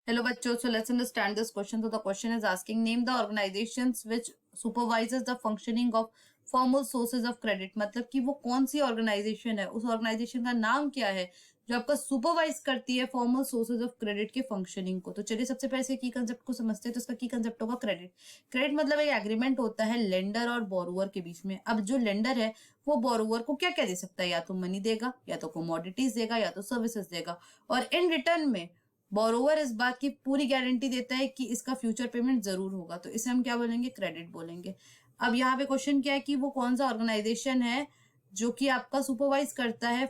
Hello बच्चों, so let's understand this question. So the question is asking, name the organizations which supervises the functioning of formal sources of credit. मतलब कि वो कौन सी organisation है, उस organisation का नाम क्या है जो आपका सुपरवाइज करती है फॉर्मल सोर्सेज ऑफ क्रेडिट के फंक्शनिंग को. तो चलिए सबसे पहले इसके की कंसेप्ट को समझते हैं. तो इसका की कंसेप्ट होगा क्रेडिट. क्रेडिट मतलब एक एग्रीमेंट होता है लेंडर और बोरोवर के बीच में. अब जो लेंडर है वो बोरोवर को क्या क्या दे सकता है, या तो मनी देगा, या तो कमोडिटीज देगा, या तो सर्विसेज देगा, और इन रिटर्न में बोरोवर इस बात की पूरी गारंटी देता है कि इसका फ्यूचर पेमेंट जरूर होगा. तो इसे हम क्या बोलेंगे, क्रेडिट बोलेंगे. अब यहाँ पे क्वेश्चन क्या है कि वो कौन सा ऑर्गेनाइजेशन है जो कि आपका सुपरवाइज करता है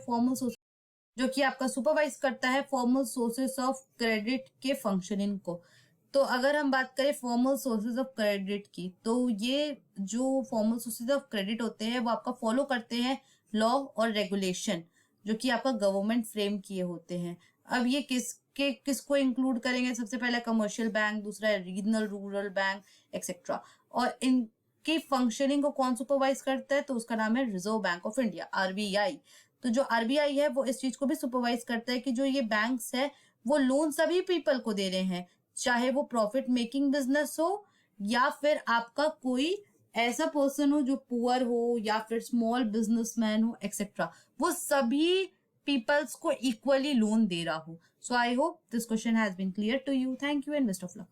फॉर्मल सोर्सेस ऑफ क्रेडिट के फंक्शनिंग को. तो अगर हम बात करें फॉर्मल सोर्सेज ऑफ क्रेडिट की, तो ये जो फॉर्मल सोर्सेज ऑफ क्रेडिट होते हैं वो आपका फॉलो करते हैं लॉ और रेगुलेशन जो कि आपका गवर्नमेंट फ्रेम किए होते हैं. अब ये किसको इंक्लूड करेंगे, सबसे पहले कमर्शियल बैंक, दूसरा रीजनल रूरल बैंक एक्सेट्रा. और इनकी फंक्शनिंग को कौन सुपरवाइज करता है, तो उसका नाम है reserve bank of India, RBI. तो जो आरबीआई है वो इस चीज को भी सुपरवाइज करता है कि जो ये बैंक्स है वो लोन सभी पीपल को दे रहे हैं, चाहे वो प्रॉफिट मेकिंग बिजनेस हो या फिर आपका कोई ऐसा पर्सन हो जो पुअर हो या फिर स्मॉल बिजनेसमैन हो एक्सेट्रा. वो सभी पीपल्स को इक्वली लोन दे रहा हो. So I hope this question has been clear to you. Thank you and best of luck.